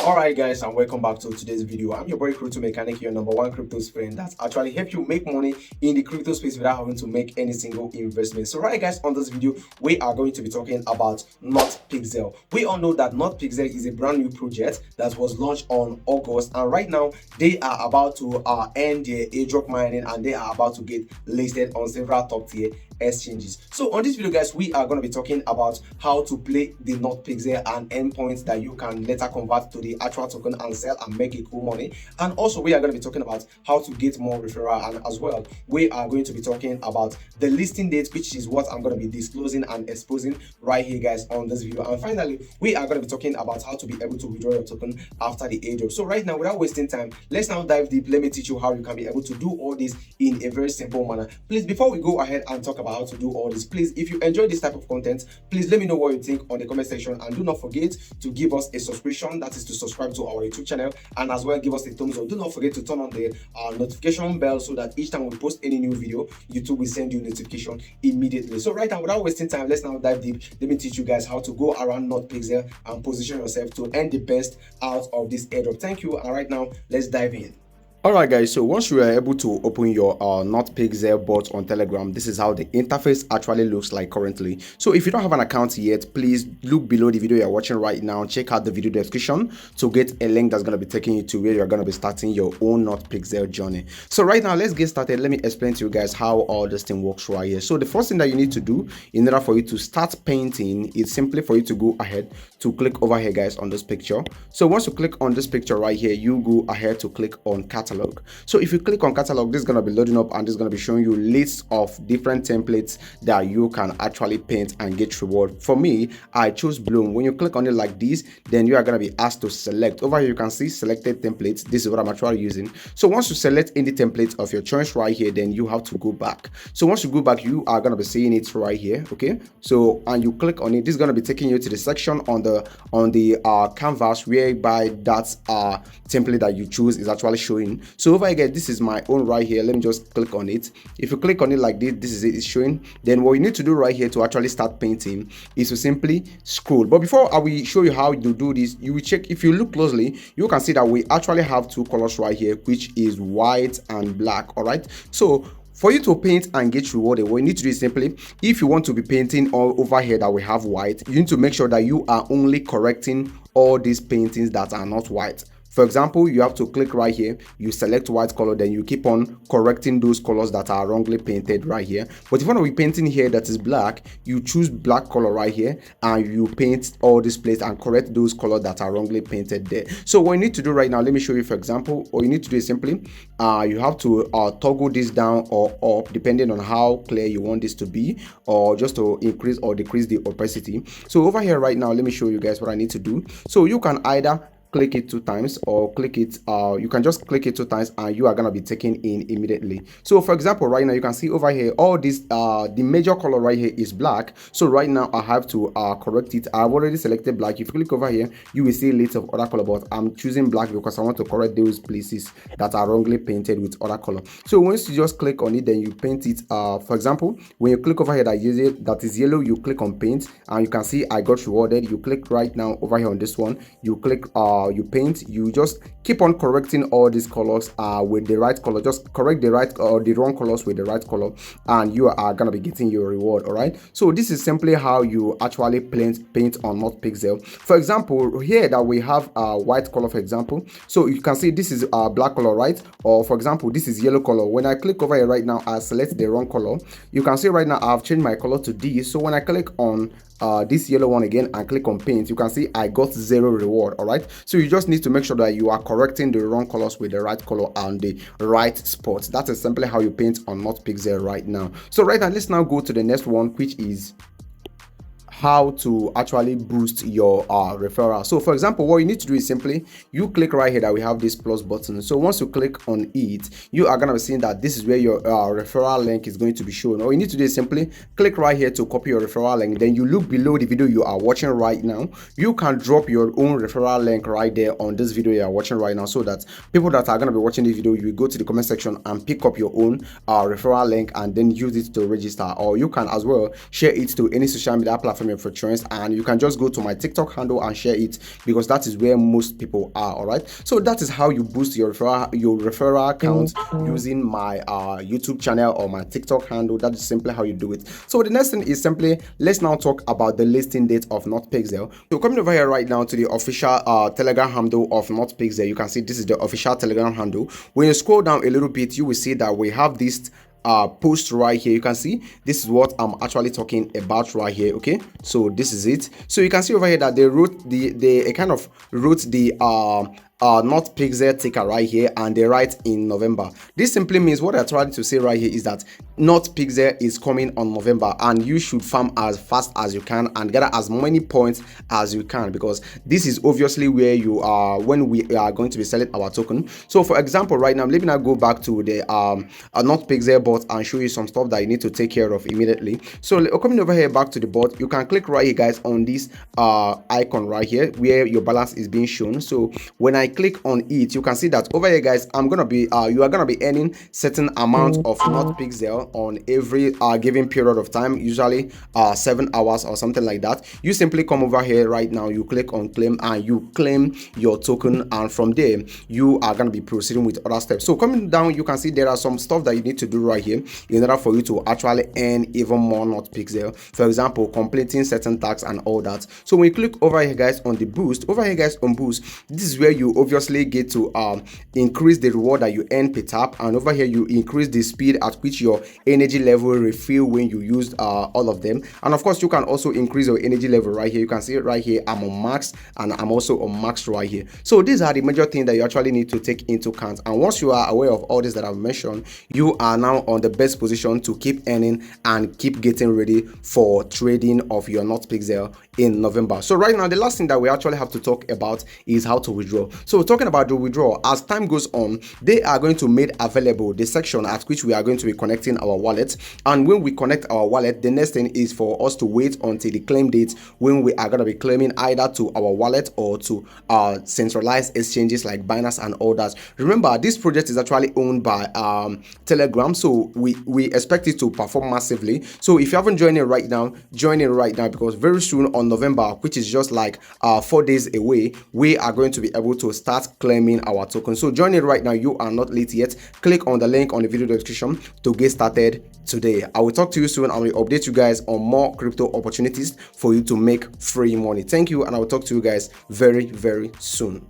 Alright guys, and welcome back to today's video. I'm your boy Crypto Mechanic, your number one crypto friend that's actually help you make money in the crypto space without having to make any single investment. So right guys, on this video we are going to be talking about Notpixel. We all know that Notpixel is a brand new project that was launched on August, and right now they are about to end their airdrop mining, and they are about to get listed on several top tier exchanges. So on this video guys, we are going to be talking about how to play the Notpixel and endpoints that you can later convert to the actual token and sell and make a cool money. And also we are going to be talking about how to get more referral, and as well we are going to be talking about the listing date, which is what I'm going to be disclosing and exposing right here guys on this video. And finally we are going to be talking about how to be able to withdraw your token after the airdrop. So right now, without wasting time, let's now dive deep. Let me teach you how you can be able to do all this in a very simple manner. Please, before we go ahead and talk about how to do all this, please, if you enjoy this type of content, please let me know what you think on the comment section, and do not forget to give us a subscription, that is to subscribe to our YouTube channel, and as well give us a thumbs up. Do not forget to turn on the notification bell so that each time we post any new video, YouTube will send you notification immediately. So right now, without wasting time, let's now dive deep. Let me teach you guys how to go around Notpixel and position yourself to earn the best out of this airdrop. Thank you, and right now let's dive in. Alright guys, so once you are able to open your Notpixel bot on Telegram, this is how the interface actually looks like currently. So if you don't have an account yet, please look below the video you're watching right now. Check out the video description to get a link that's going to be taking you to where you're going to be starting your own Notpixel journey. So right now, let's get started. Let me explain to you guys how all this thing works right here. So the first thing that you need to do in order for you to start painting is simply for you to go ahead to click over here guys on this picture. So once you click on this picture right here, you go ahead to click on catalog. So if you click on catalog, this is going to be loading up, and this is going to be showing you lists of different templates that you can actually paint and get reward. For me, I chose bloom. When you click on it like this, then you are going to be asked to select. Over here you can see selected templates. This is what I'm actually using. So once you select any template of your choice right here, then you have to go back. So once you go back, you are going to be seeing it right here. Okay, so and you click on it, this is going to be taking you to the section on the canvas whereby that template that you choose is actually showing. So over here, this is my own right here. Let me just click on it. If you click on it like this, this is it, it's showing. Then what you need to do right here to actually start painting is to simply scroll. But before I will show you how you do this, you will check. If you look closely, you can see that we actually have two colors right here, which is white and black. All right, so for you to paint and get rewarded, what you need to do is simply, if you want to be painting all over here that we have white, you need to make sure that you are only correcting all these paintings that are not white. For example, you have to click right here, you select white color, then you keep on correcting those colors that are wrongly painted right here. But if you want to be painting here that is black, you choose black color right here, and you paint all this place and correct those colors that are wrongly painted there. So what you need to do right now, let me show you. For example, all you need to do is simply, you have to toggle this down or up depending on how clear you want this to be, or just to increase or decrease the opacity. So over here right now, let me show you guys what I need to do. So you can either click it 2 times, or click it you can just click it 2 times and you are going to be taken in immediately. So for example, right now you can see over here all this the major color right here is black. So right now I have to correct it. I've already selected black. If you click over here, you will see a list of other color, but I'm choosing black because I want to correct those places that are wrongly painted with other color. So once you just click on it, then you paint it. For example, when you click over here that is yellow, you click on paint, and you can see I got rewarded. You click right now over here on this one, you click you paint. You just keep on correcting all these colors with the right color. Just correct the right or the wrong colors with the right color, and you are gonna be getting your reward. All right, so this is simply how you actually paint on Notpixel. For example, here that we have white color, for example, so you can see this is black color, right? Or for example, this is yellow color. When I click over here right now, I select the wrong color. You can see right now I've changed my color to this. So when I click on this yellow one again and click on paint, you can see I got 0 reward. All right, so you just need to make sure that you are correcting the wrong colors with the right color and the right spots. That is simply how you paint on Notpixel right now. So right now, let's now go to the next one, which is how to actually boost your referral. So for example, what you need to do is simply you click right here that we have this plus button. So once you click on it, you are gonna be seeing that this is where your referral link is going to be shown. All you need to do is simply click right here to copy your referral link. Then you look below the video you are watching right now. You can drop your own referral link right there on this video you are watching right now, so that people that are gonna be watching this video, you go to the comment section and pick up your own referral link and then use it to register. Or you can as well share it to any social media platform your preference, and you can just go to my TikTok handle and share it, because that is where most people are. All right, so that is how you boost your referral account using my YouTube channel or my TikTok handle. That is simply how you do it. So the next thing is simply, let's now talk about the listing date of Notpixel. So coming over here right now to the official Telegram handle of Notpixel, you can see this is the official Telegram handle. When you scroll down a little bit, you will see that we have this post right here. You can see this is what I'm actually talking about right here. Okay, so this is it. So you can see over here that they wrote they kind of wrote the Notpixel ticker right here, and they write in November. This simply means, what I'm trying to say right here is that Notpixel is coming on November, and you should farm as fast as you can and gather as many points as you can, because this is obviously where you are when we are going to be selling our token. So for example, right now, let me now go back to the Notpixel bot and show you some stuff that you need to take care of immediately. So coming over here back to the bot, you can click right here, guys, on this icon right here where your balance is being shown. So when I click on it, you can see that over here, guys, I'm gonna be you are gonna be earning certain amount of Notpixel on every given period of time, usually 7 hours or something like that. You simply come over here right now, you click on claim, and you claim your token, and from there you are gonna be proceeding with other steps. So coming down, you can see there are some stuff that you need to do right here in order for you to actually earn even more Notpixel. For example, completing certain tasks and all that. So when you click over here, guys, on the boost, over here, guys, on boost, this is where you obviously get to increase the reward that you earn per tap, and over here you increase the speed at which your energy level refill when you used all of them. And of course, you can also increase your energy level right here. You can see it right here, I'm on max, and I'm also on max right here. So these are the major things that you actually need to take into account, and once you are aware of all this that I've mentioned, you are now on the best position to keep earning and keep getting ready for trading of your Notpixel in November. So right now, the last thing that we actually have to talk about is how to withdraw. So talking about the withdrawal, as time goes on, they are going to make available the section at which we are going to be connecting our wallet. And when we connect our wallet, the next thing is for us to wait until the claim date, when we are going to be claiming either to our wallet or to centralized exchanges like Binance and all that. Remember, this project is actually owned by Telegram, so we expect it to perform massively. So if you haven't joined it right now, join it right now, because very soon on November, which is just like 4 days away, we are going to be able to start claiming our token. So join it right now. You are not late yet. Click on the link on the video description to get started today. I will talk to you soon. I will update you guys on more crypto opportunities for you to make free money. Thank you, and I will talk to you guys very, very soon.